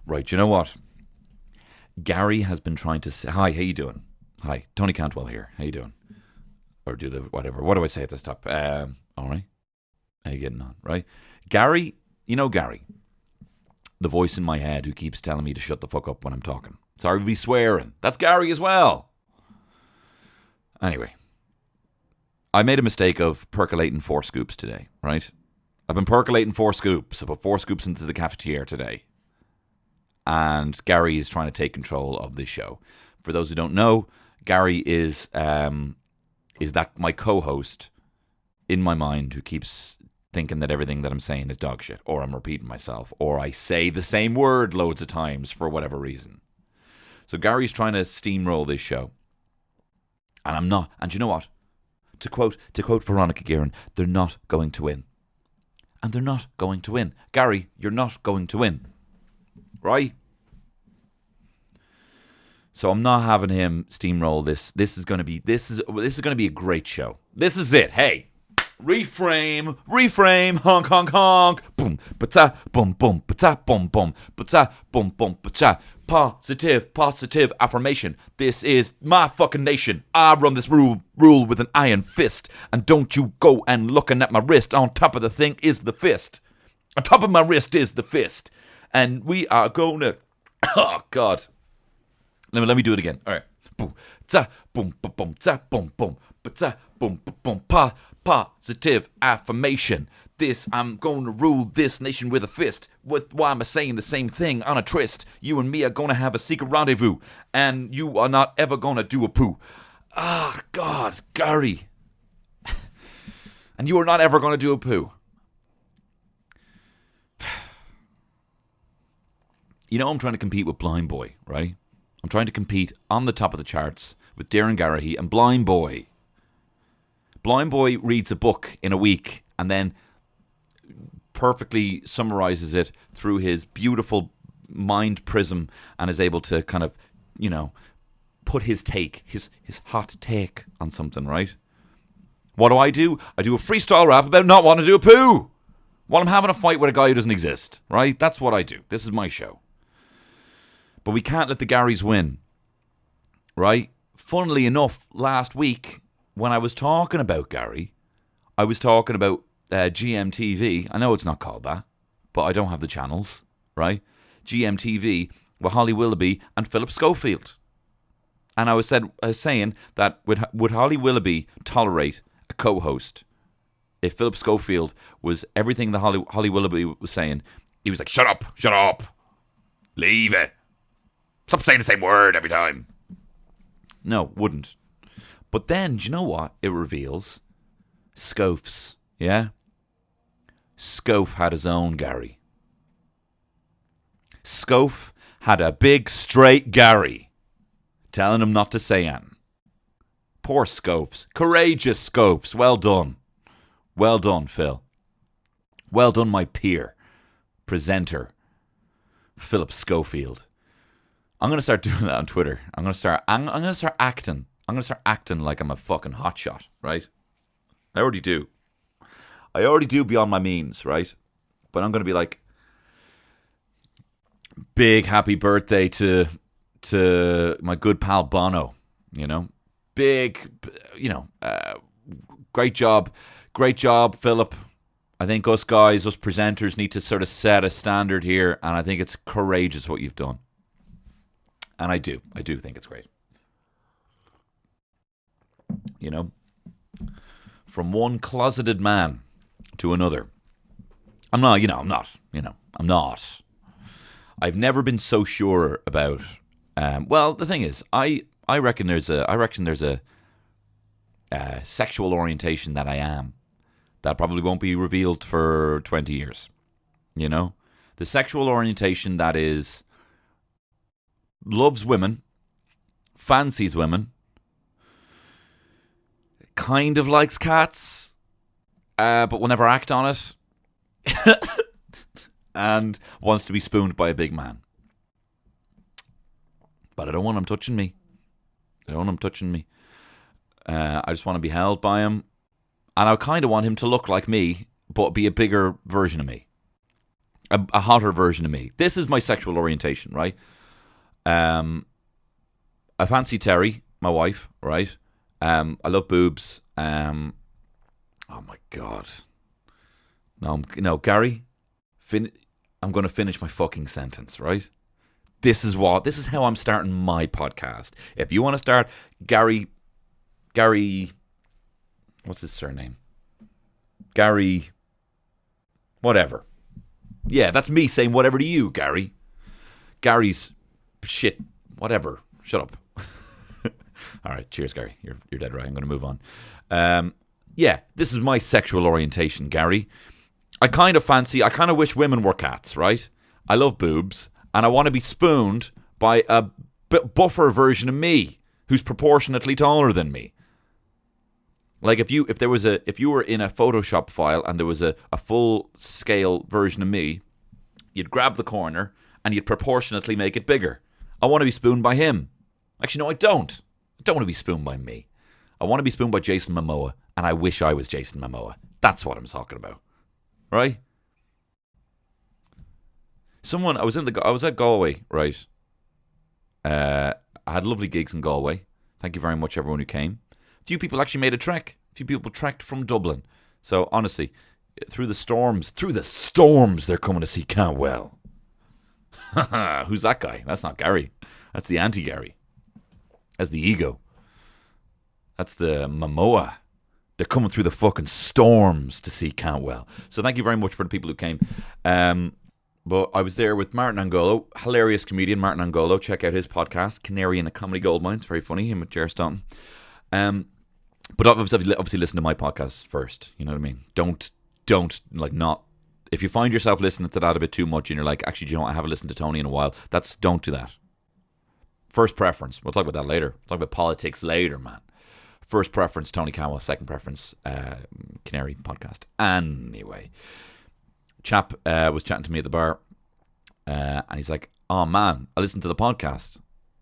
Right, you know what? Gary has been trying to say... Hi, how you doing? Hi, Tony Cantwell here. How you doing? Or do the whatever. What do I say at the top? All right. How you getting on? Right? Gary, you know Gary. The voice in my head who keeps telling me to shut the fuck up when I'm talking. Sorry to be swearing. That's Gary as well. Anyway. I made a mistake of percolating 4 scoops today, right? I've been percolating 4 scoops. I put 4 scoops into the cafetiere today. And Gary is trying to take control of this show. For those who don't know, Gary is that my co-host in my mind who keeps thinking that everything that I'm saying is dog shit, or I'm repeating myself, or I say the same word loads of times for whatever reason. So Gary's trying to steamroll this show. And I'm not. And you know what? To quote Veronica Guerin, they're not going to win. And they're not going to win. Gary, you're not going to win. Right? So I'm not having him steamroll this. This is going to be a great show. This is it. Hey, reframe, honk, honk, honk, boom, ba-ta, boom, boom, ba-ta, boom, boom, ba-ta, boom, boom, ba-ta. Positive affirmation. This is my fucking nation. I run this rule with an iron fist. And don't you go and looking at my wrist. On top of the thing is the fist. On top of my wrist is the fist. And we are going to... Oh, God. Let me do it again. All right. Boom, ta, boom, boom, boom, ta, boom, boom, ta, boom, boom, boom, positive affirmation. I'm going to rule this nation with a fist. Why am I saying the same thing on a tryst? You and me are going to have a secret rendezvous, and you are not ever going to do a poo. Ah, God, Gary. And you are not ever going to do a poo. You know I'm trying to compete with Blind Boy, right? I'm trying to compete on the top of the charts with Darren Garrahy and Blind Boy. Blind Boy reads a book in a week and then perfectly summarizes it through his beautiful mind prism and is able to kind of, put his take, his hot take on something, right? What do? I do a freestyle rap about not wanting to do a poo while I'm having a fight with a guy who doesn't exist, right? That's what I do. This is my show. But we can't let the Garys win, right? Funnily enough, last week, when I was talking about Gary, I was talking about GMTV. I know it's not called that, but I don't have the channels, right? GMTV with Holly Willoughby and Philip Schofield. And I was saying that would Holly Willoughby tolerate a co-host if Philip Schofield was everything that Holly Willoughby was saying? He was like, shut up, leave it. Stop saying the same word every time. No, wouldn't. But then, do you know what it reveals? Scofes, yeah? Scof had his own Gary. Scof had a big straight Gary telling him not to say anything. Poor Scofes. Courageous Scofes. Well done. Well done, Phil. Well done, my peer, presenter, Philip Schofield. I'm going to start doing that on Twitter. I'm going to start acting. I'm going to start acting like I'm a fucking hotshot, right? I already do beyond my means, right? But I'm going to be like, big happy birthday to my good pal Bono, Big, great job, Philip. I think us presenters need to sort of set a standard here, and I think it's courageous what you've done. And I do think it's great. From one closeted man to another. I'm not. I've never been so sure about. Well, the thing is, I reckon there's a sexual orientation that I am that probably won't be revealed for 20 years. The sexual orientation that is loves women, fancies women, kind of likes cats, but will never act on it, and wants to be spooned by a big man. But I don't want him touching me. I just want to be held by him, and I kind of want him to look like me, but be a bigger version of me. a hotter version of me. This is my sexual orientation, right? I fancy Terry, my wife, right? I love boobs. Oh my God. No, Gary. I'm going to finish my fucking sentence, right? This is how I'm starting my podcast. If you want to start, Gary, what's his surname? Gary, whatever. Yeah, that's me saying whatever to you, Gary. Gary's shit, whatever. Shut up. All right, cheers, Gary. You're dead right. I'm going to move on. Yeah, this is my sexual orientation, Gary. I kind of wish women were cats, right? I love boobs, and I want to be spooned by a buffer version of me who's proportionately taller than me. Like if you were in a Photoshop file and there was a full scale version of me, you'd grab the corner and you'd proportionately make it bigger. I want to be spooned by him. Actually, no, I don't. I don't want to be spooned by me. I want to be spooned by Jason Momoa, and I wish I was Jason Momoa. That's what I'm talking about. Right? I was at Galway, right? I had lovely gigs in Galway. Thank you very much, everyone who came. A few people actually made a trek. A few people trekked from Dublin. So honestly, through the storms, they're coming to see Cantwell. Who's that guy? That's not Gary. That's the anti-Gary. That's the ego. That's the Momoa. They're coming through the fucking storms to see Cantwell. So thank you very much for the people who came. But I was there with Martin Angolo, hilarious comedian Martin Angolo. Check out his podcast, Canary in a Comedy Goldmine. It's very funny, him with Jer Staunton. But obviously listen to my podcast first. You know what I mean? Don't not. If you find yourself listening to that a bit too much and you're like, actually, do you know what? I haven't listened to Tony in a while. Don't do that. First preference. We'll talk about that later. We'll talk about politics later, man. First preference, Tony Cantwell. Second preference, Canary podcast. Anyway, chap was chatting to me at the bar, and he's like, "Oh man, I listened to the podcast,"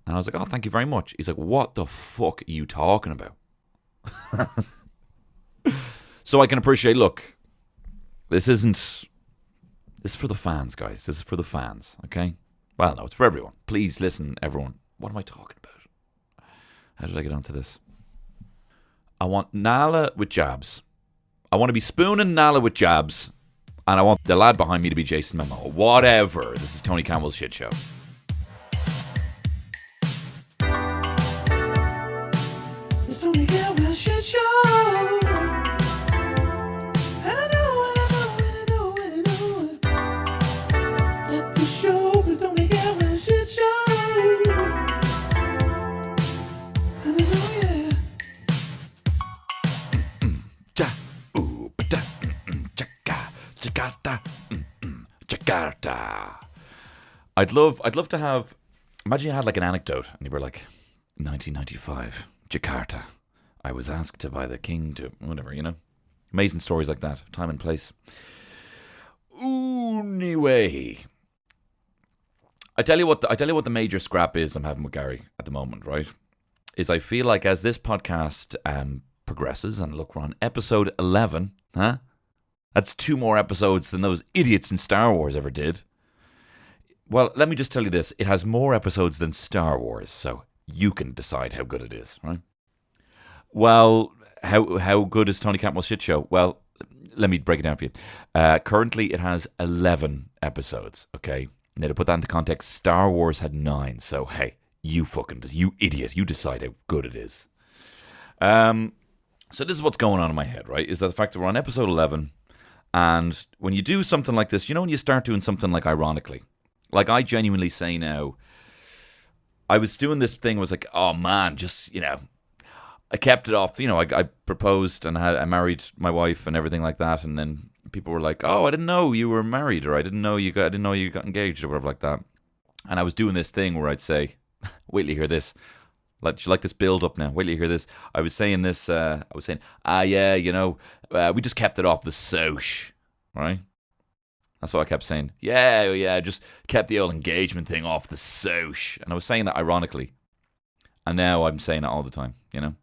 and I was like, "Oh, thank you very much." He's like, "What the fuck are you talking about?" So I can appreciate. Look, this is for the fans, guys. This is for the fans. Okay. Well, no, it's for everyone. Please listen, everyone. What am I talking about? How did I get onto this? I want Nala with jabs. I want to be spooning Nala with jabs. And I want the lad behind me to be Jason Momoa. Whatever. This is Tony Campbell's Shit Show. It's Tony Campbell's Shit Show. Jakarta. I'd love to have. Imagine you had like an anecdote, and you were like, 1995, Jakarta. I was asked by the king to whatever, you know. Amazing stories like that, time and place. Anyway, I tell you what the major scrap is I'm having with Gary at the moment, right? Is I feel like as this podcast progresses, and look, we're on episode 11, huh? That's 2 more episodes than those idiots in Star Wars ever did. Well, let me just tell you this. It has more episodes than Star Wars, so you can decide how good it is, right? Well, how good is Tony Campbell's Shit Show? Well, let me break it down for you. Currently, it has 11 episodes, okay? Now, to put that into context, Star Wars had 9, so hey, you idiot, you decide how good it is. So this is what's going on in my head, right? Is that the fact that we're on episode 11... And when you do something like this, you know, when you start doing something like ironically, like I genuinely say now, I was doing this thing, was like, oh man, just, you know, I kept it off, you know, I proposed and I married my wife and everything like that. And then people were like, oh, I didn't know you were married, or I didn't know you got engaged or whatever like that. And I was doing this thing where I'd say, wait till you hear this. Like this build up now. Wait till you hear this. I was saying, yeah, you know, we just kept it off the soch, right? That's what I kept saying. Yeah, just kept the old engagement thing off the soch. And I was saying that ironically. And now I'm saying it all the time, you know.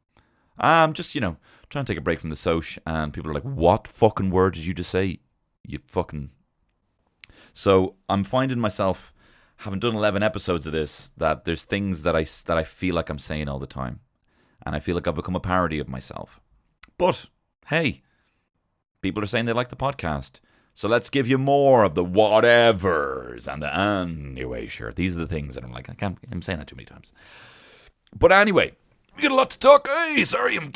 I'm just, you know, trying to take a break from the soch. And people are like, what fucking word did you just say? You fucking... So I'm finding myself, having done 11 episodes of this, that there's things that I feel like I'm saying all the time. And I feel like I've become a parody of myself. But, hey, people are saying they like the podcast. So let's give you more of the whatevers and the anyway, sure. These are the things that I'm like, I'm saying that too many times. But anyway, we got a lot to talk. Hey, sorry, I'm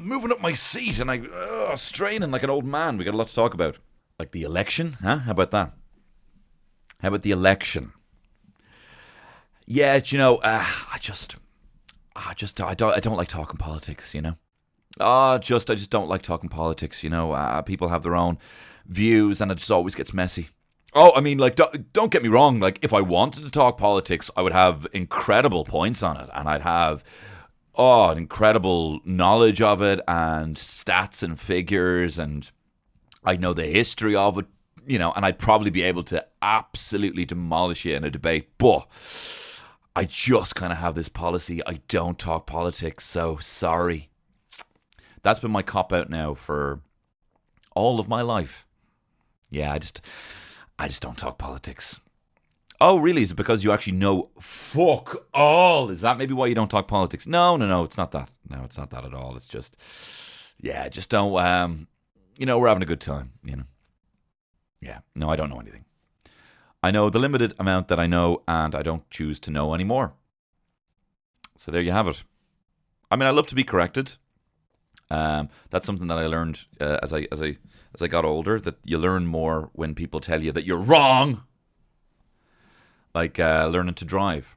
moving up my seat and I'm straining like an old man. We got a lot to talk about. Like the election, huh? How about that? How about the election? Yeah, I don't like talking politics, I just don't like talking politics, people have their own views and it just always gets messy. Oh, I mean, like, don't get me wrong, like, if I wanted to talk politics, I would have incredible points on it, and I'd have, an incredible knowledge of it, and stats and figures, and I'd know the history of it, and I'd probably be able to absolutely demolish it in a debate, but I just kind of have this policy, I don't talk politics, so sorry. That's been my cop-out now for all of my life. Yeah, I just don't talk politics. Oh, really? Is it because you actually know fuck all? Is that maybe why you don't talk politics? No, it's not that. No, it's not that at all. It's just, just don't, we're having a good time, Yeah, no, I don't know anything. I know the limited amount that I know, and I don't choose to know anymore. So there you have it. I mean, I love to be corrected. That's something that I learned as I got older, that you learn more when people tell you that you're wrong. Like learning to drive.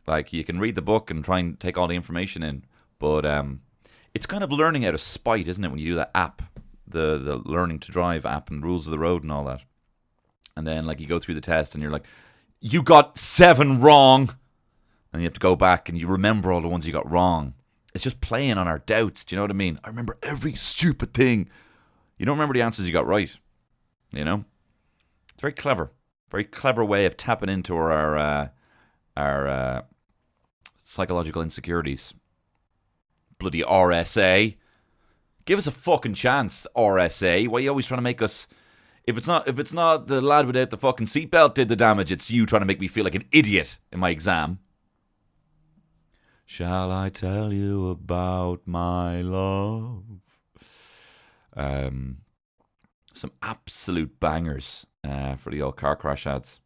Like, you can read the book and try and take all the information in, but it's kind of learning out of spite, isn't it, when you do that app, the learning to drive app and rules of the road and all that. And then, like, you go through the test and you're like, you got 7 wrong. And you have to go back and you remember all the ones you got wrong. It's just playing on our doubts. Do you know what I mean? I remember every stupid thing. You don't remember the answers you got right. It's very clever. Very clever way of tapping into our psychological insecurities. Bloody RSA. Give us a fucking chance, RSA. Why are you always trying to make us... If it's not the lad without the fucking seatbelt did the damage, it's you trying to make me feel like an idiot in my exam. Shall I tell you about my love? Some absolute bangers for the old car crash ads,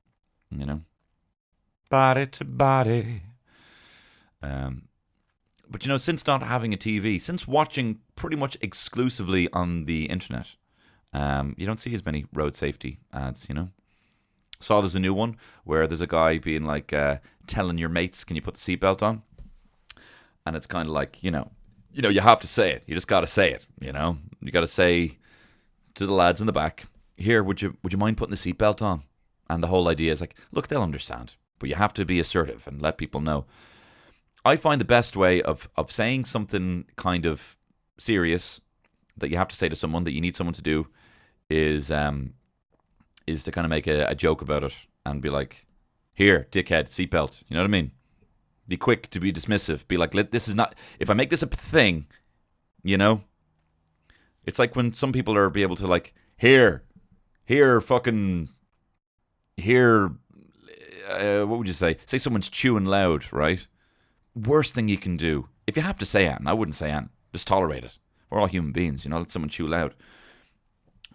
Body to body. But since not having a TV, since watching pretty much exclusively on the internet, you don't see as many road safety ads, Saw there's a new one where there's a guy being like, telling your mates, can you put the seatbelt on? And it's kind of like, you have to say it. You just got to say it, You got to say to the lads in the back, here, would you mind putting the seatbelt on? And the whole idea is like, look, they'll understand. But you have to be assertive and let people know. I find the best way of saying something kind of serious that you have to say to someone that you need someone to do is to kind of make a joke about it and be like, here, dickhead, seatbelt. You know what I mean? Be quick to be dismissive. Be like, this is not... If I make this a thing, It's like when some people are be able to like, here, fucking... Here... what would you say? Say someone's chewing loud, right? Worst thing you can do. If you have to say it, and I wouldn't say it, just tolerate it. We're all human beings, let someone chew loud.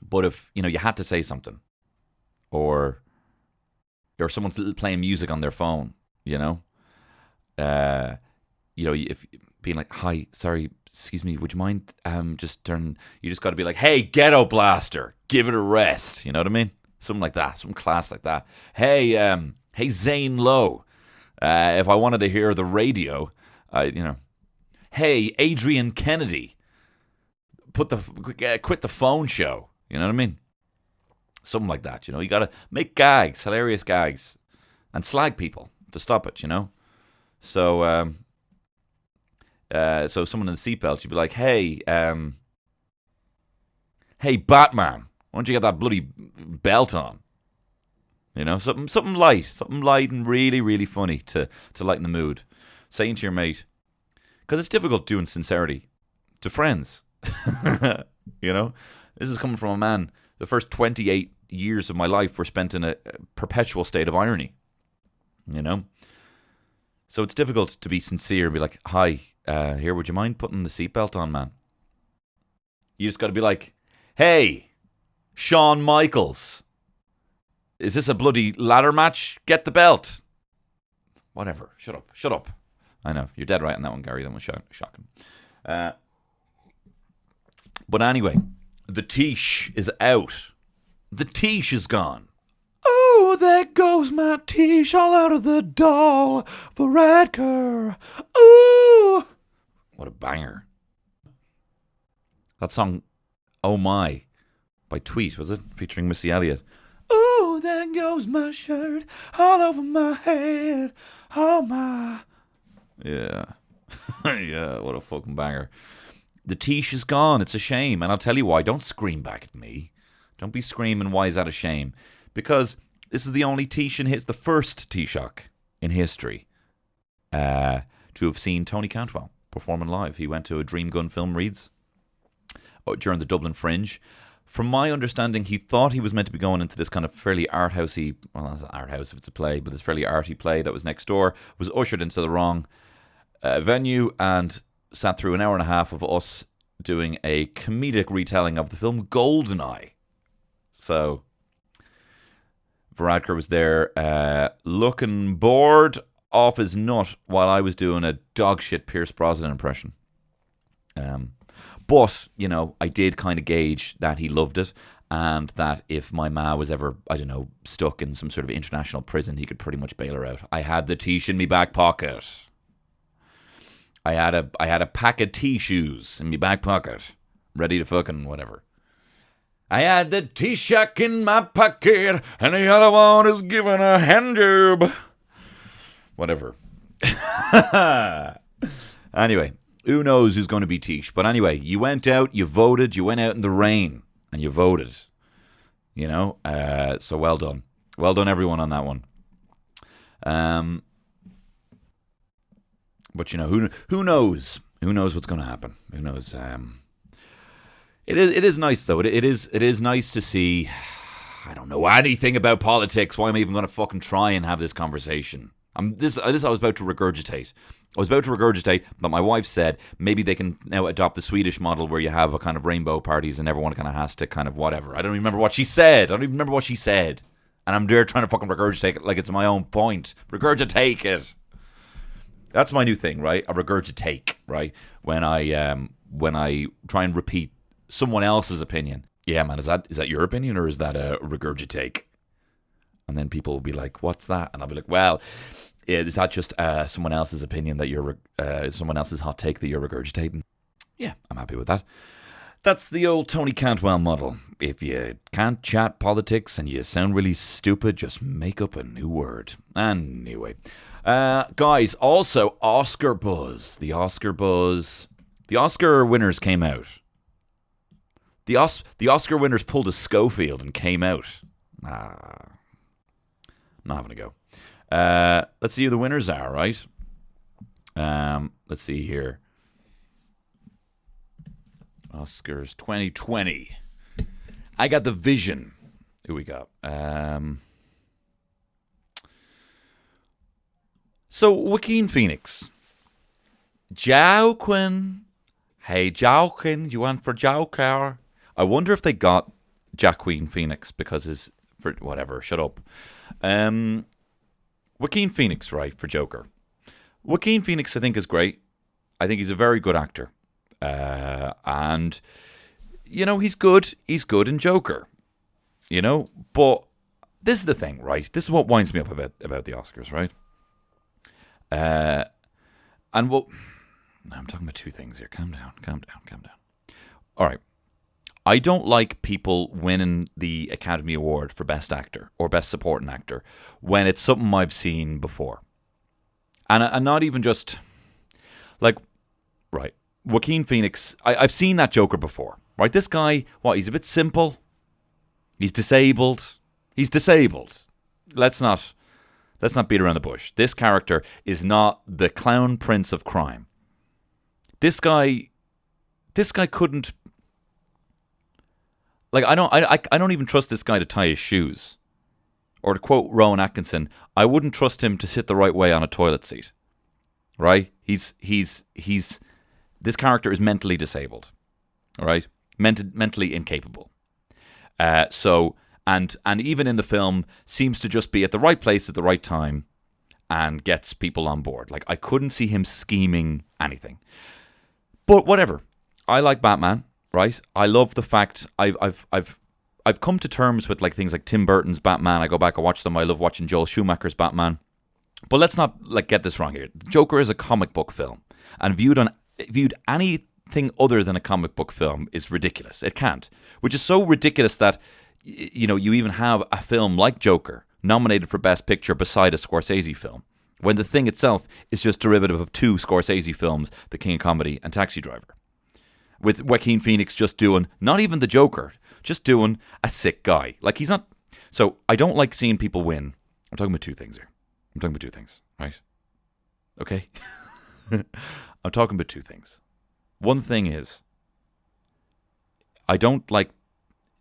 But if, you had to say something, or someone's playing music on their phone, if being like, hi, sorry, excuse me, would you mind just turn, you just got to be like, hey, ghetto blaster, give it a rest, you know what I mean? Something like that, some class like that. Hey, Zane Lowe, if I wanted to hear the radio, hey, Adrian Kennedy, quit the phone show, you know what I mean? Something like that, you got to make gags, hilarious gags, and slag people to stop it, So, so someone in the seatbelt, you'd be like, hey, Batman, why don't you get that bloody belt on? Something light and really, really funny to lighten the mood. Saying to your mate, because it's difficult doing sincerity to friends. This is coming from a man. The first 28 years of my life were spent in a perpetual state of irony, So it's difficult to be sincere and be like, hi, here, would you mind putting the seatbelt on, man? You just got to be like, hey, Shawn Michaels, is this a bloody ladder match? Get the belt. Whatever. Shut up. I know, you're dead right on that one, Gary. That was shocking. But anyway, the Tish is out. The Tish is gone. Oh, there goes my Tish all out of the doll for Radker. Ooh. What a banger. That song, Oh My, by Tweet, was it? Featuring Missy Elliott. Oh, there goes my shirt all over my head. Oh my. Yeah. Yeah, what a fucking banger. The Tish is gone. It's a shame. And I'll tell you why. Don't scream back at me. Don't be screaming, why is that a shame? Because this is the only Tish the first Taoiseach in history to have seen Tony Cantwell performing live. He went to a Dream Gun film reads during the Dublin Fringe. From my understanding, he thought he was meant to be going into this kind of fairly art-housey, well, that's an art house if it's a play, but this fairly arty play that was next door, was ushered into the wrong venue and sat through an hour and a half of us doing a comedic retelling of the film Goldeneye. So, Varadkar was there looking bored off his nut while I was doing a dogshit Pierce Brosnan impression. But, I did kind of gauge that he loved it, and that if my ma was ever, I don't know, stuck in some sort of international prison, he could pretty much bail her out. I had the Tish in my back pocket. I had a pack of T-shoes in my back pocket, ready to fucking whatever. I had the Taoiseach in my pocket, and the other one is giving a hand job. Whatever. Anyway, who knows who's going to be Tish? But anyway, you went out, you voted, you went out in the rain, and you voted. So well done. Well done, everyone, on that one. But who knows? Who knows what's going to happen? Who knows? It is nice though. It is nice to see. I don't know anything about politics. Why am I even going to fucking try and have this conversation? This I was about to regurgitate. I was about to regurgitate, but my wife said maybe they can now adopt the Swedish model where you have a kind of rainbow parties and everyone kind of has to kind of whatever. I don't remember what she said. And I'm there trying to fucking regurgitate it like it's my own point. Regurgitate it. That's my new thing, right? A regurgitate, right? When I try and repeat someone else's opinion. Yeah, man, is that your opinion or is that a regurgitate? And then people will be like, "What's that?" And I'll be like, "Well, is that just someone else's opinion that you're someone else's hot take that you're regurgitating?" Yeah, I'm happy with that. That's the old Tony Cantwell model. If you can't chat politics and you sound really stupid, just make up a new word. Anyway. Guys, also Oscar buzz. The Oscar winners came out. The Oscar winners pulled a Schofield and came out. Not having a go. Let's see who the winners are, right? Let's see here. Oscars 2020. I got The Vision. Who we got? So, Joaquin Phoenix. Joaquin. Hey, Joaquin, you went for Joker? I wonder if they got Joaquin Phoenix because for whatever, shut up. Joaquin Phoenix, right, for Joker. Joaquin Phoenix, I think, is great. I think he's a very good actor. And, he's good. He's good in Joker. But this is the thing, right? This is what winds me up about the Oscars, right? I'm talking about two things here. Calm down. All right. I don't like people winning the Academy Award for Best Actor or Best Supporting Actor when it's something I've seen before. And not even just, like, right, Joaquin Phoenix, I've seen that Joker before, right? This guy, he's a bit simple. He's disabled. Let's not beat around the bush. This character is not the clown prince of crime. This guy couldn't, Like, I don't even trust this guy to tie his shoes. Or to quote Rowan Atkinson, I wouldn't trust him to sit the right way on a toilet seat. Right? This character is mentally disabled. All right? Mentally incapable. And even in the film, seems to just be at the right place at the right time and gets people on board. Like, I couldn't see him scheming anything. But whatever. I like Batman, right? I love the fact I've come to terms with like things like Tim Burton's Batman. I go back and watch them. I love watching Joel Schumacher's Batman. But let's not like get this wrong here. Joker is a comic book film, and viewed anything other than a comic book film is ridiculous. It can't, which is so ridiculous that you even have a film like Joker nominated for Best Picture beside a Scorsese film, when the thing itself is just derivative of two Scorsese films, The King of Comedy and Taxi Driver, with Joaquin Phoenix just doing not even the Joker, just doing a sick guy. Like, he's not. So I don't like seeing people win. I'm talking about two things here. I'm talking about two things, right? Okay? I'm talking about two things. One thing is, I don't like.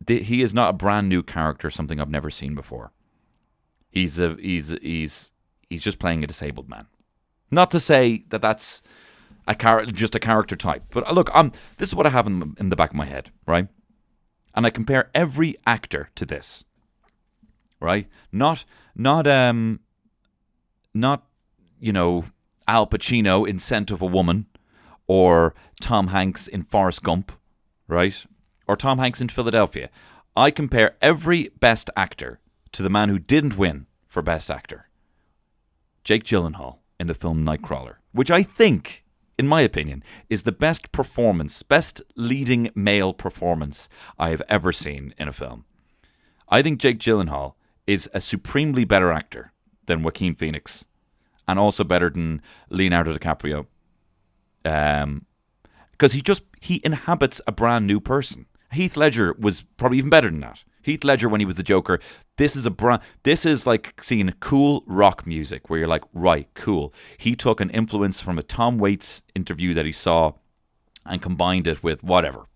He is not a brand new character, something I've never seen before. He's just playing a disabled man. Not to say that that's just a character type, but look, this is what I have in the back of my head, right? And I compare every actor to this, right? Not Al Pacino in Scent of a Woman, or Tom Hanks in Forrest Gump, right? Or Tom Hanks in Philadelphia. I compare every best actor to the man who didn't win for Best Actor, Jake Gyllenhaal in the film Nightcrawler, which I think, in my opinion, is the best leading male performance I have ever seen in a film. I think Jake Gyllenhaal is a supremely better actor than Joaquin Phoenix, and also better than Leonardo DiCaprio, because he inhabits a brand new person. Heath Ledger was probably even better than that. Heath Ledger, when he was the Joker, this is like seeing cool rock music where you're like, right, cool. He took an influence from a Tom Waits interview that he saw and combined it with whatever,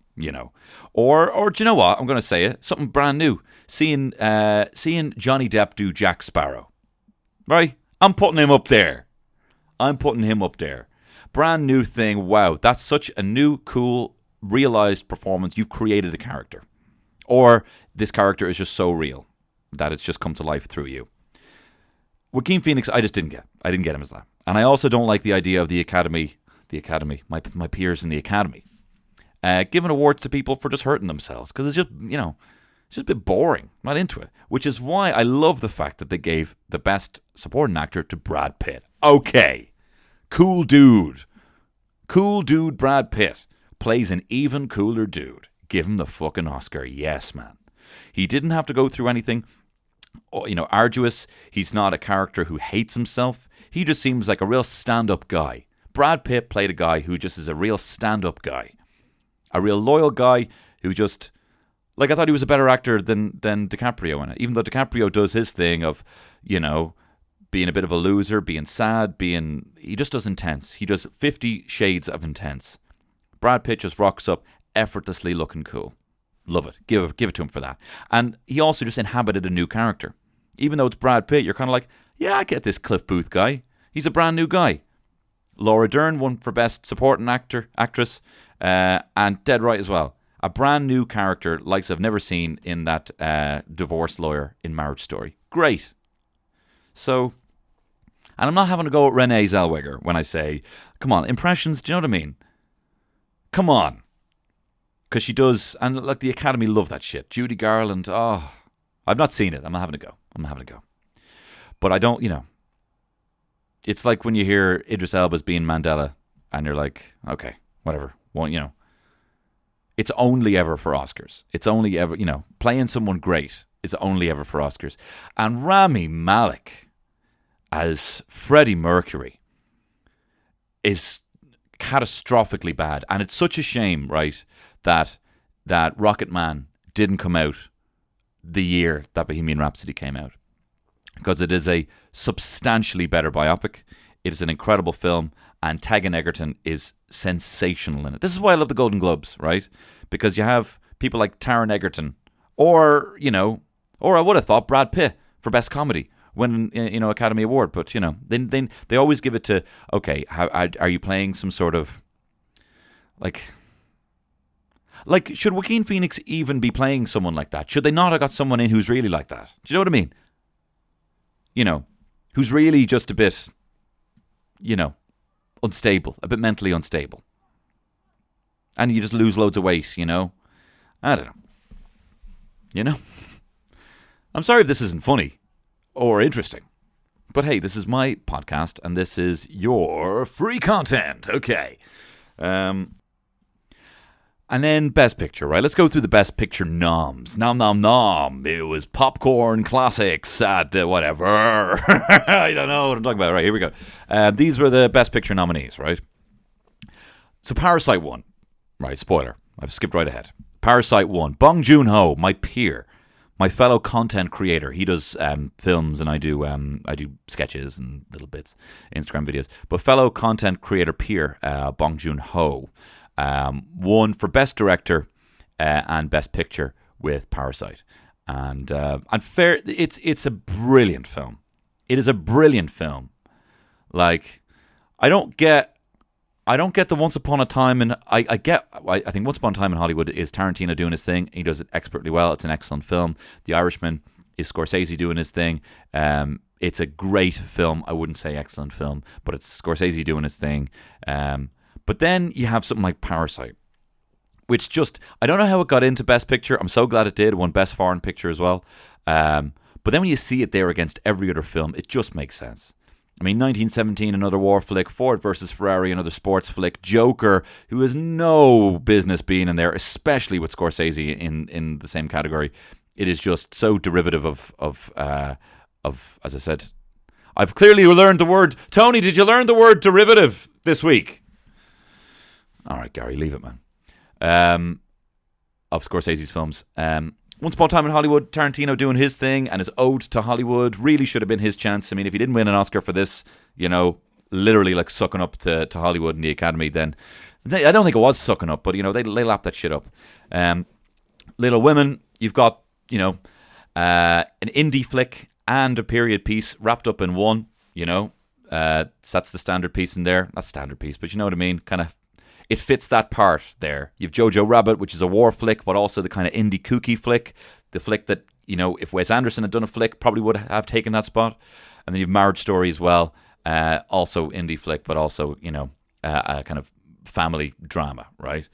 Or do you know what? I'm going to say it. Something brand new. Seeing Johnny Depp do Jack Sparrow. Right? I'm putting him up there. Brand new thing. Wow, that's such a new, cool, realized performance. You've created a character. Or this character is just so real that it's just come to life through you. Joaquin Phoenix, I just didn't get. I didn't get him as that. And I also don't like the idea of the Academy, my peers in the Academy, giving awards to people for just hurting themselves. Because it's just, it's just a bit boring. I'm not into it. Which is why I love the fact that they gave the Best Supporting Actor to Brad Pitt. Okay. Cool dude. Brad Pitt plays an even cooler dude. Give him the fucking Oscar. Yes, man. He didn't have to go through anything, arduous. He's not a character who hates himself. He just seems like a real stand-up guy. Brad Pitt played a guy who just is a real stand-up guy. A real loyal guy who just... Like, I thought he was a better actor than DiCaprio in it. Even though DiCaprio does his thing of, being a bit of a loser, being sad, he just does intense. He does 50 shades of intense. Brad Pitt just rocks up, effortlessly looking cool. Love it. Give it to him for that. And he also just inhabited a new character. Even though it's Brad Pitt, you're kind of like, yeah, I get this Cliff Booth guy. He's a brand new guy. Laura Dern won for Best Supporting Actress, and dead right as well. A brand new character, likes I've never seen in that divorce lawyer in Marriage Story. Great. So, and I'm not having to go at Renee Zellweger when I say, come on, impressions, do you know what I mean? Come on. Because she does, and like the Academy love that shit. Judy Garland, I've not seen it. I'm not having to go. But I don't, it's like when you hear Idris Elba's being Mandela, and you're like, okay, whatever. Well, it's only ever for Oscars. It's only ever, playing someone great is only ever for Oscars. And Rami Malek as Freddie Mercury is catastrophically bad. And it's such a shame, right, that Rocket Man didn't come out the year that Bohemian Rhapsody came out. Because it is a substantially better biopic. It is an incredible film. And Taron Egerton is sensational in it. This is why I love the Golden Globes, right? Because you have people like Taron Egerton, Or, or I would have thought Brad Pitt for Best Comedy, winning, Academy Award. But, they always give it to, okay, how are you playing some sort of, like, should Joaquin Phoenix even be playing someone like that? Should they not have got someone in who's really like that? Do you know what I mean? Who's really just a bit, unstable, a bit mentally unstable. And you just lose loads of weight, I don't know. I'm sorry if this isn't funny or interesting. But hey, this is my podcast and this is your free content. Okay. And then Best Picture, right? Let's go through the Best Picture noms. Nom nom nom. It was popcorn classics at the whatever. I don't know what I'm talking about. Right, here we go. These were the Best Picture nominees, right? So Parasite won. Right, spoiler. I've skipped right ahead. Parasite won. Bong Joon-ho, my peer, my fellow content creator. He does films and I do sketches and little bits, Instagram videos. But fellow content creator peer, Bong Joon-ho, won for Best Director and Best Picture with Parasite. And fair, it's a brilliant film. It is a brilliant film. Like, I don't get the Once Upon a Time, and I think Once Upon a Time in Hollywood is Tarantino doing his thing. He does it expertly well. It's an excellent film. The Irishman is Scorsese doing his thing. It's a great film. I wouldn't say excellent film, but it's Scorsese doing his thing. But then you have something like Parasite, which just, I don't know how it got into Best Picture. I'm so glad it did. It won Best Foreign Picture as well. But then when you see it there against every other film, it just makes sense. I mean, 1917, another war flick. Ford versus Ferrari, another sports flick. Joker, who has no business being in there, especially with Scorsese in the same category. It is just so derivative of as I said, I've clearly learned the word. Tony, did you learn the word derivative this week? All right, Gary, leave it, man. Of Scorsese's films. Once Upon a Time in Hollywood, Tarantino doing his thing and his ode to Hollywood really should have been his chance. I mean, if he didn't win an Oscar for this, literally like sucking up to Hollywood and the Academy, then I don't think it was sucking up, but they lapped that shit up. Little Women, you've got an indie flick and a period piece wrapped up in one. So that's the standard piece in there. Not standard piece, but you know what I mean. Kind of. It fits that part there. You've Jojo Rabbit, which is a war flick, but also the kind of indie kooky flick. The flick that, if Wes Anderson had done a flick, probably would have taken that spot. And then you've Marriage Story as well. Also indie flick, but also, a kind of family drama, right?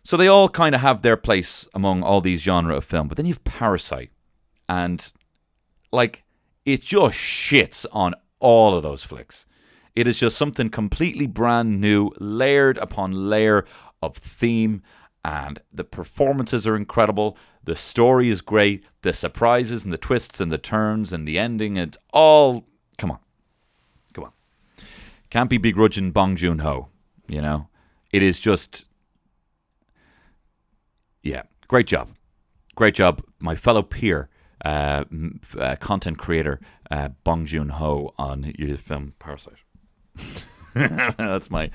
So they all kind of have their place among all these genre of film. But then you've Parasite. And, it just shits on all of those flicks. It is just something completely brand new, layered upon layer of theme, and the performances are incredible. The story is great. The surprises and the twists and the turns and the ending, it's all... Come on. Can't be begrudging Bong Joon-ho, It is just... Yeah, great job. Great job, my fellow peer, content creator, Bong Joon-ho, on your film Parasite. that's my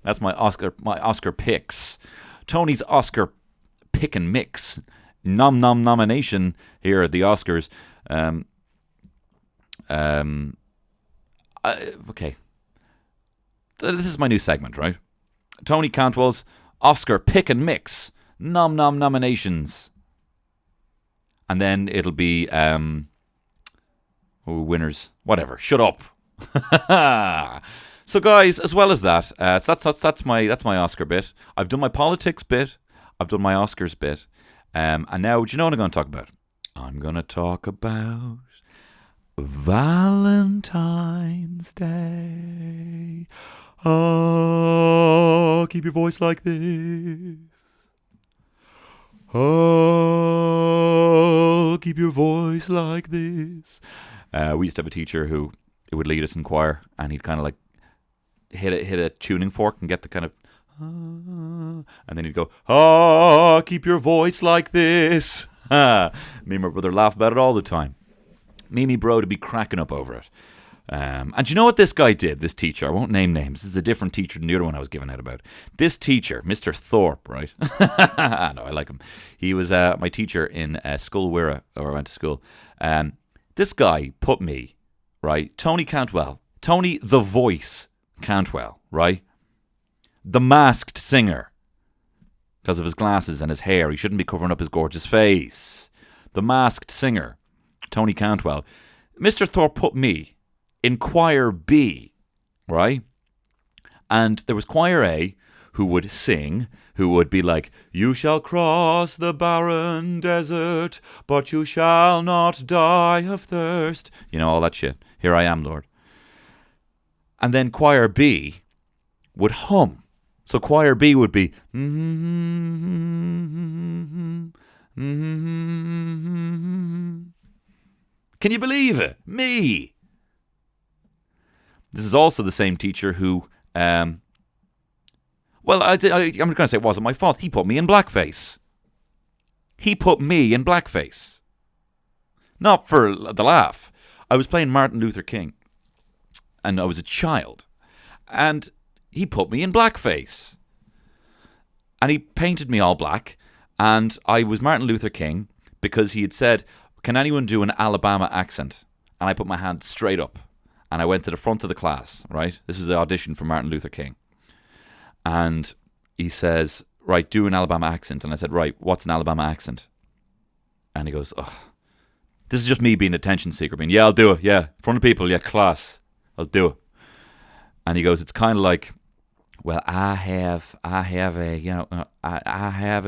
Oscar picks. Tony's Oscar pick and mix nomination here at the Oscars. Okay, this is my new segment, right? Tony Cantwell's Oscar pick and mix nominations, and then it'll be winners. Whatever. Shut up. So guys, as well as that, that's my Oscar bit. I've done my politics bit. I've done my Oscars bit. And now, do you know what I'm going to talk about? I'm going to talk about Valentine's Day. Oh, keep your voice like this. Oh, keep your voice like this. We used to have a teacher who would lead us in choir, and he'd kind of like hit a tuning fork and get the kind of, and then he'd go, oh, keep your voice like this. Me and my brother laugh about it all the time. Me and me bro to be cracking up over it. And you know what this guy did, this teacher? I won't name names. This is a different teacher than the other one I was giving out about. This teacher, Mr. Thorpe, right? No, I like him. He was my teacher in school where I went to school. This guy put me, right? Tony Cantwell. Tony the Voice Cantwell, right? The Masked Singer. Because of his glasses and his hair. He shouldn't be covering up his gorgeous face. The Masked Singer. Tony Cantwell. Mr. Thorpe put me in choir B, right? And there was choir A who would sing, who would be like, you shall cross the barren desert, but you shall not die of thirst. You know, all that shit. Here I am, Lord. And then choir B would hum. So choir B would be, Can you believe it? Me. This is also the same teacher who, I'm going to say it wasn't my fault. He put me in blackface. Not for the laugh. I was playing Martin Luther King, and I was a child, and he put me in blackface. And he painted me all black, and I was Martin Luther King because he had said, can anyone do an Alabama accent? And I put my hand straight up. And I went to the front of the class, right? This was the audition for Martin Luther King. And he says, right, do an Alabama accent. And I said, right, what's an Alabama accent? And he goes, this is just me being an attention seeker. Being, yeah, I'll do it. Yeah, in front of people. Yeah, class. I'll do it. And he goes, it's kind of like, well, I have a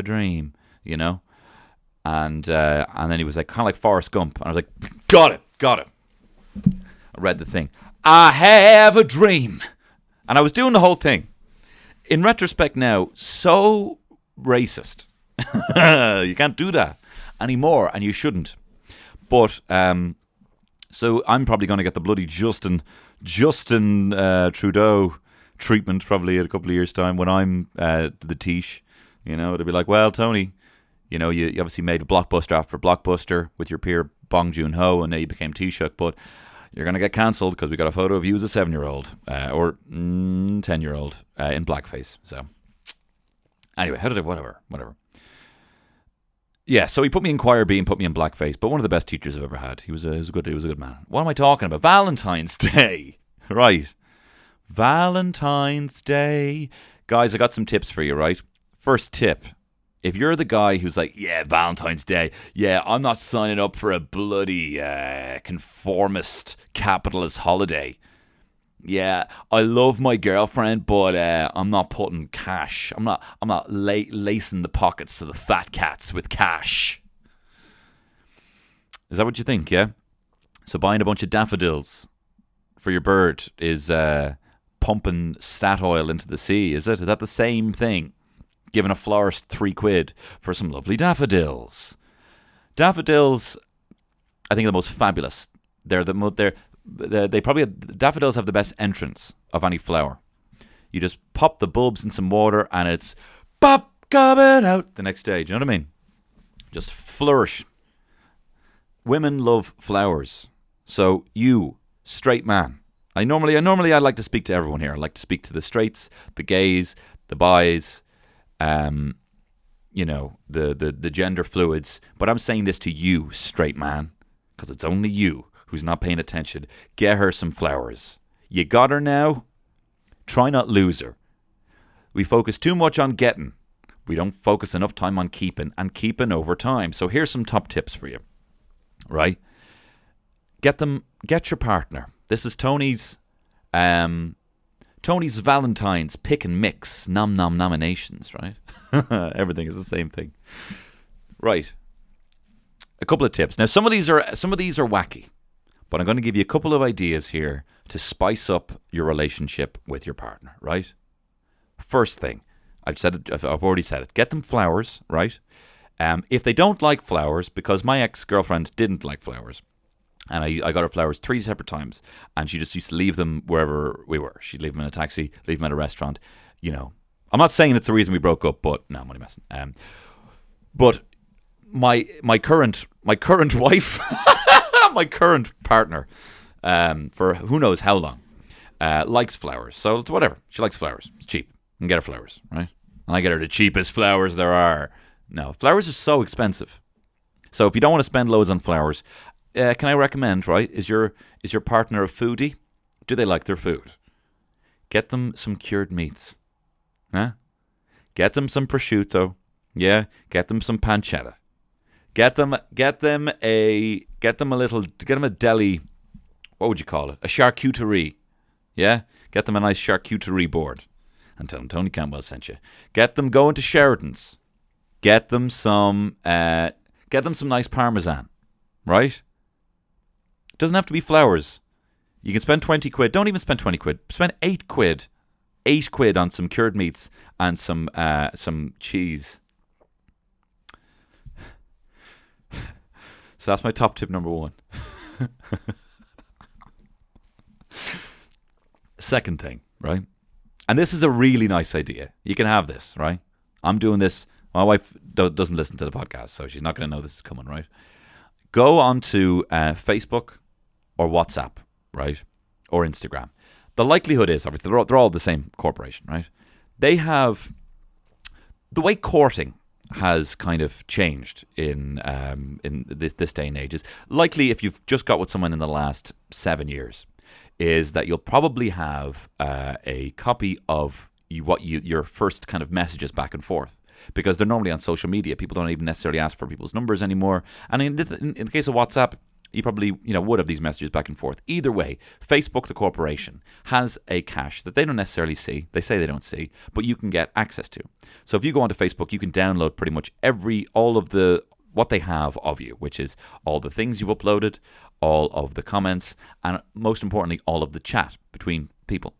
dream, you know? And then he was like, kind of like Forrest Gump. And I was like, got it. I read the thing. I have a dream. And I was doing the whole thing. In retrospect now, so racist. You can't do that anymore, and you shouldn't. But, so I'm probably going to get the bloody Justin Trudeau treatment probably in a couple of years' time when I'm the Tish. You know, it'll be like, well, Tony, you know, you obviously made a blockbuster after blockbuster with your peer Bong Joon-ho, and now you became Taoiseach, but you're going to get cancelled because we got a photo of you as a 7-year-old or 10-year-old in blackface. So, anyway, whatever. Yeah, so he put me in choir B and put me in blackface, but one of the best teachers I've ever had. He was a good man. What am I talking about? Valentine's Day. Right. Valentine's Day. Guys, I got some tips for you, right? First tip. If you're the guy who's like, yeah, Valentine's Day, yeah, I'm not signing up for a bloody conformist capitalist holiday. Yeah, I love my girlfriend, but I'm not putting cash. I'm not lacing the pockets of the fat cats with cash. Is that what you think? Yeah. So buying a bunch of daffodils for your bird is pumping stat oil into the sea. Is it? Is that the same thing? Giving a florist £3 for some lovely daffodils. Daffodils, I think, are the most fabulous. Daffodils have the best entrance of any flower. You just pop the bulbs in some water and it's pop coming out the next day. Do you know what I mean? Just flourish. Women love flowers. So you, straight man. I normally like to speak to everyone here. I like to speak to the straights, the gays, the bis, you know, the gender fluids. But I'm saying this to you, straight man, because it's only you who's not paying attention. Get her some flowers. You got her now? Try not lose her. We focus too much on getting. We don't focus enough time on keeping, and keeping over time. So here's some top tips for you. Right? Get your partner. This is Tony's Valentines pick and mix nominations, right? Everything is the same thing. Right. A couple of tips. Now some of these are wacky, but I'm going to give you a couple of ideas here to spice up your relationship with your partner, right? First thing, I've already said it. Get them flowers, right? If they don't like flowers, because my ex-girlfriend didn't like flowers, and I got her flowers 3 separate times, and she just used to leave them wherever we were. She'd leave them in a taxi, leave them at a restaurant. You know, I'm not saying it's the reason we broke up, but no, I'm only messing. But my current wife, my current partner, for who knows how long. Likes flowers, so it's whatever. She likes flowers. It's cheap. You can get her flowers, right? And I get her the cheapest flowers there are. No, flowers are so expensive. So if you don't want to spend loads on flowers, can I recommend, right? Is your partner a foodie? Do they like their food? Get them some cured meats. Huh? Get them some prosciutto. Yeah, get them some pancetta. Get them a deli, what would you call it? A charcuterie. Yeah? Get them a nice charcuterie board. And tell them Tony Campbell sent you. Get them going to Sheridan's. Get them some nice parmesan. Right? Doesn't have to be flowers. You can spend 20 quid. Don't even spend 20 quid. Spend 8 quid. 8 quid on some cured meats and some cheese. So that's my top tip number 1. Second thing, right? And this is a really nice idea. You can have this, right? I'm doing this. My wife doesn't listen to the podcast, so she's not going to know this is coming, right? Go on to Facebook or WhatsApp, right? Or Instagram. The likelihood is, obviously, they're all the same corporation, right? They have... The way courting has kind of changed in this day and age is likely, if you've just got with someone in the last 7 years, is that you'll probably have a copy of your first kind of messages back and forth, because they're normally on social media. People don't even necessarily ask for people's numbers anymore. And in the case of WhatsApp, you probably would have these messages back and forth. Either way, Facebook, the corporation, has a cache that they don't necessarily see. They say they don't see, but you can get access to. So if you go onto Facebook, you can download pretty much all of what they have of you, which is all the things you've uploaded, all of the comments, and most importantly, all of the chat between people.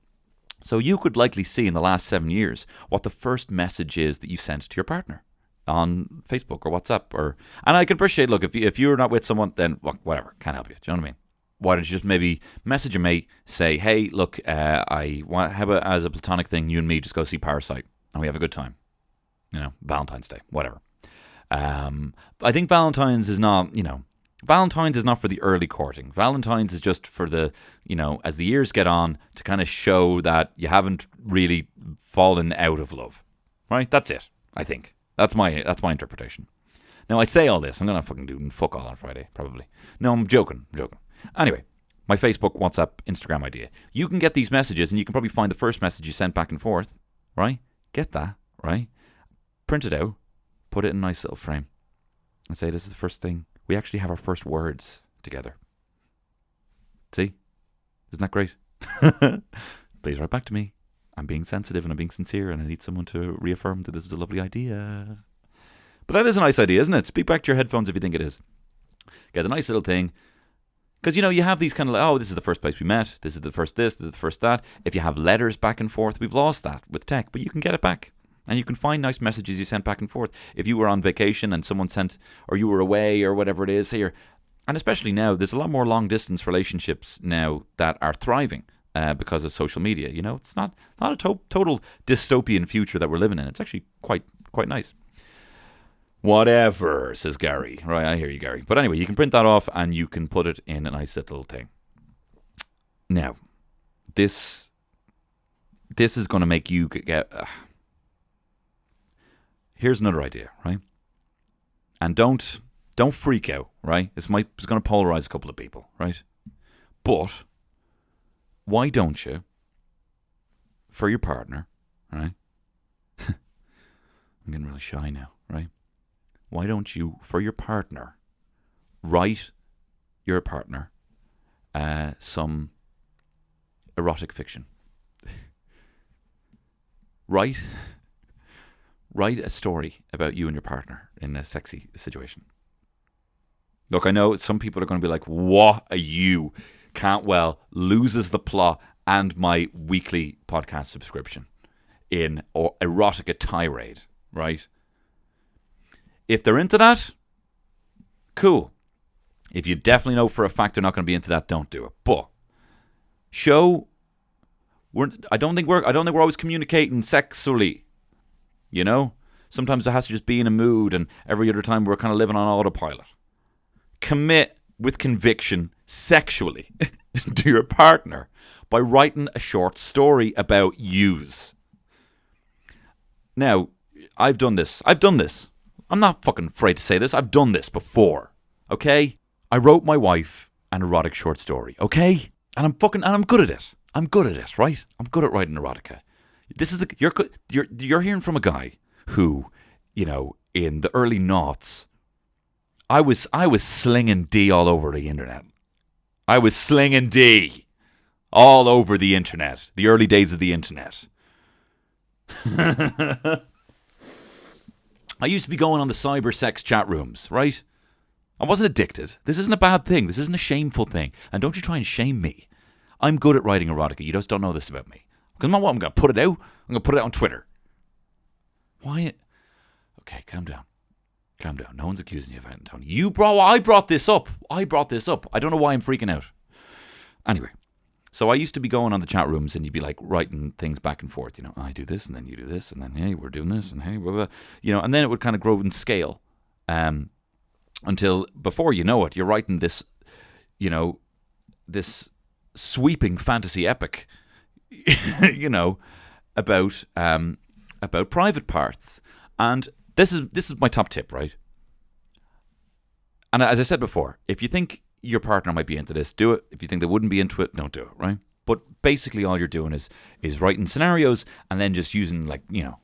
So you could likely see in the last 7 years what the first message is that you sent to your partner on Facebook or WhatsApp. And I can appreciate, look, if you're not with someone, then whatever, can't help you. Do you know what I mean? Why don't you just maybe message a mate, say, hey, look, I want, how about as a platonic thing, you and me just go see Parasite and we have a good time. Valentine's Day, whatever. I think Valentine's is not for the early courting. Valentine's is just for the, as the years get on, to kind of show that you haven't really fallen out of love. Right? That's it, I think. That's my interpretation. Now, I say all this. I'm going to fucking do fuck all on Friday, probably. No, I'm joking. Anyway, my Facebook, WhatsApp, Instagram idea. You can get these messages, and you can probably find the first message you sent back and forth, right? Get that, right? Print it out. Put it in a nice little frame. And say, this is the first thing. We actually have our first words together. See? Isn't that great? Please write back to me. I'm being sensitive and I'm being sincere and I need someone to reaffirm that this is a lovely idea. But that is a nice idea, isn't it? Speak back to your headphones if you think it is. Get a nice little thing. Because, you have these kind of this is the first place we met. This is the first this is the first that. If you have letters back and forth, we've lost that with tech. But you can get it back. And you can find nice messages you sent back and forth. If you were on vacation and someone sent, or you were away or whatever it is here. And especially now, there's a lot more long-distance relationships now that are thriving. Because of social media, it's not a total dystopian future that we're living in. It's actually quite nice. Whatever, says Gary. Right, I hear you, Gary. But anyway, you can print that off and you can put it in a nice little thing. Now, this is going to make you get. Here's another idea, right? And don't freak out, right? It's going to polarize a couple of people, right? But why don't you, for your partner, right? I'm getting really shy now, right? Why don't you, for your partner, write your partner some erotic fiction? Write a story about you and your partner in a sexy situation. Look, I know some people are going to be like, what are you? Cantwell loses the plot and my weekly podcast subscription in erotica tirade, right? If they're into that, cool. If you definitely know for a fact they're not going to be into that, don't do it. But I don't think we're always communicating sexually. Sometimes it has to just be in a mood, and every other time we're kind of living on autopilot. Commit with conviction sexually. to your partner by writing a short story about yous. Now, I've done this. I'm not fucking afraid to say this. I've done this before. Okay? I wrote my wife an erotic short story. Okay? And I'm good at it. I'm good at it, right? I'm good at writing erotica. You're hearing from a guy who, in the early noughts, I was slinging D all over the internet. I was slinging D all over the internet. The early days of the internet. I used to be going on the cyber sex chat rooms, right? I wasn't addicted. This isn't a bad thing. This isn't a shameful thing. And don't you try and shame me. I'm good at writing erotica. You just don't know this about me. Because I'm going to put it out. I'm going to put it out on Twitter. Why? Okay, calm down. Calm down. No one's accusing you of anything, Tony. I brought this up. I don't know why I'm freaking out. Anyway. So I used to be going on the chat rooms and you'd be like writing things back and forth. I do this and then you do this and then, hey, we're doing this and hey, blah, blah. And then it would kind of grow in scale. Until before you know it, you're writing this, this sweeping fantasy epic, about private parts. And this is my top tip, right? And as I said before, if you think your partner might be into this, do it. If you think they wouldn't be into it, don't do it, right? But basically all you're doing is writing scenarios and then just using why am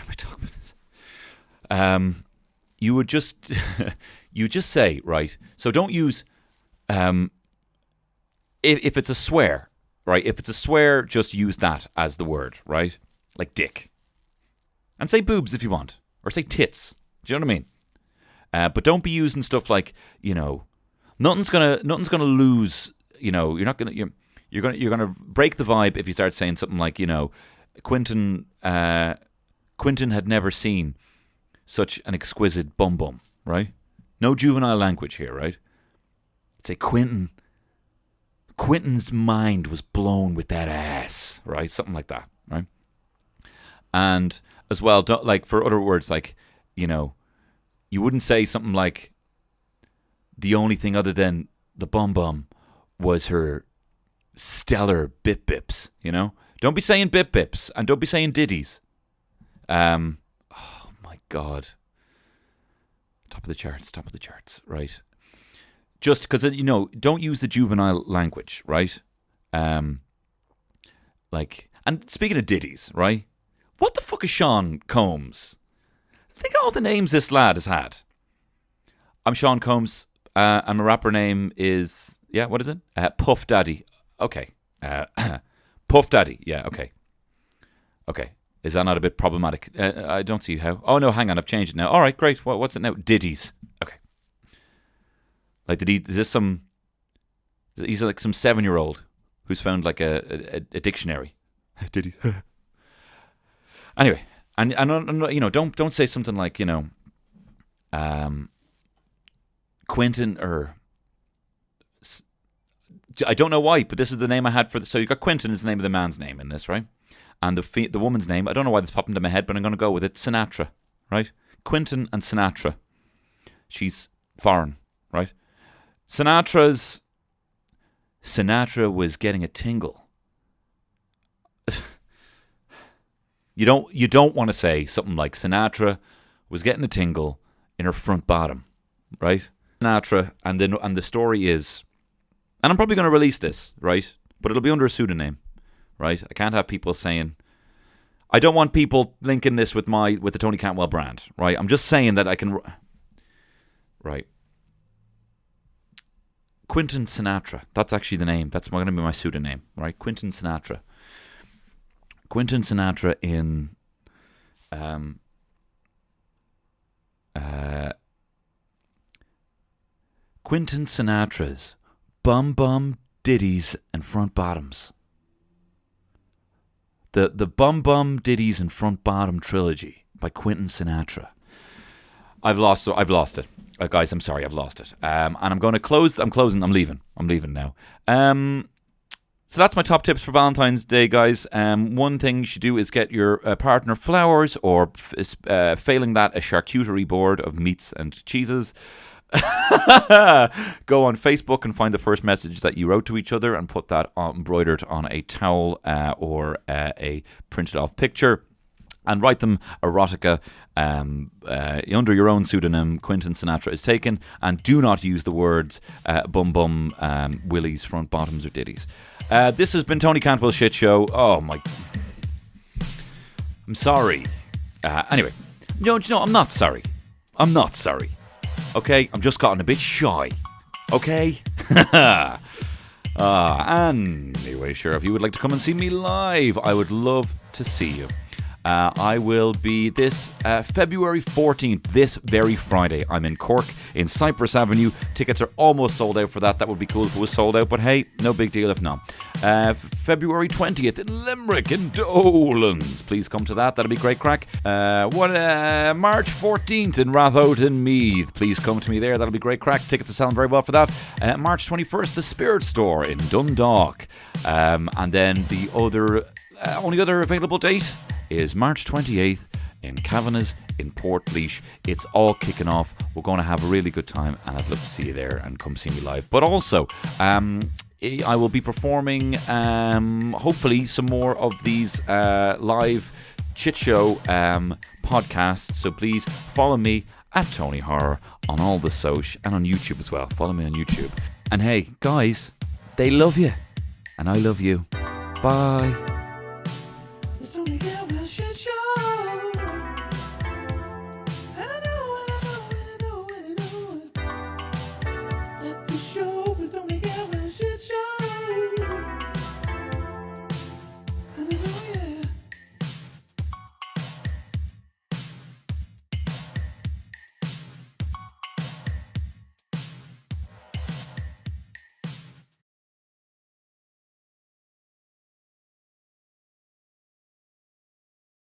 I talking about this? You would just say, right? So don't use if it's a swear, right? If it's a swear, just use that as the word, right? Like dick. And say boobs if you want. Or say tits. Do you know what I mean? But don't be using stuff like, nothing's gonna lose. You're gonna break the vibe if you start saying something like, Quentin had never seen such an exquisite bum, right? No juvenile language here, right? Say Quentin's mind was blown with that ass, right? Something like that, right? And as well, don't, like for other words, like, you wouldn't say something like the only thing other than the bum was her stellar bip bips, Don't be saying bip bips and don't be saying ditties. Oh my God. Top of the charts, right? Just because, don't use the juvenile language, right? And speaking of ditties, right? What the fuck is Sean Combs? Think of all the names this lad has had. I'm Sean Combs. And my rapper name is, what is it? Puff Daddy. Okay. Puff Daddy. Yeah, okay. Okay. Is that not a bit problematic? I don't see how. Oh, no, hang on. I've changed it now. All right, great. What's it now? Ditties. Okay. Like, is this some... He's like some 7-year-old who's found like a dictionary. Ditties. Anyway. And don't say something like, Quentin or... I don't know why, but this is the name I had for... So you got Quentin is the name of the man's name in this, right? And the woman's name, I don't know why this popped into my head, but I'm going to go with it. Sinatra, right? Quentin and Sinatra. She's foreign, right? Sinatra was getting a tingle. You don't want to say something like Sinatra was getting a tingle in her front bottom, right? Sinatra, and the story is, and I'm probably going to release this, right? But it'll be under a pseudonym. Right, I can't have people saying. I don't want people linking this with the Tony Cantwell brand. Right, I'm just saying that I can. Right, Quentin Sinatra. That's actually the name. That's going to be my pseudonym. Right, Quentin Sinatra. Quentin Sinatra in. Quentin Sinatra's bum ditties and front bottoms. The bum ditties and front bottom trilogy by Quentin Sinatra. I've lost it. Guys, I'm sorry, I've lost it. And I'm going to close. I'm leaving now. So that's my top tips for Valentine's Day, guys. One thing you should do is get your partner flowers, or failing that, a charcuterie board of meats and cheeses. Go on Facebook and find the first message that you wrote to each other and put that embroidered on a towel or a printed off picture. And write them erotica under your own pseudonym. Quentin Sinatra is taken. And do not use the words bum bum, willies, front bottoms, or ditties. This has been Tony Cantwell's Shit Show. Oh my... I'm sorry. Anyway. No, I'm not sorry. I'm not sorry. Okay? I'm just gotten a bit shy. Okay? Anyway, sure. If you would like to come and see me live, I would love to see you. I will be this February 14th, this very Friday. I'm in Cork, in Cypress Avenue. Tickets are almost sold out for that. That would be cool if it was sold out, but hey, no big deal if not. February 20th in Limerick, in Dolan's. Please come to that. That'll be great crack. March 14th in Rathoden Meath. Please come to me there. That'll be great crack. Tickets are selling very well for that. March 21st, the Spirit Store in Dundalk. And then the only other available date is March 28th in Kavanagh's in Portlaoise. It's all kicking off. We're going to have a really good time, and I'd love to see you there and come see me live. But also, I will be performing, hopefully, some more of these live chit show podcasts. So please follow me at Tony Horror on all the social and on YouTube as well. Follow me on YouTube. And hey, guys, they love you, and I love you. Bye.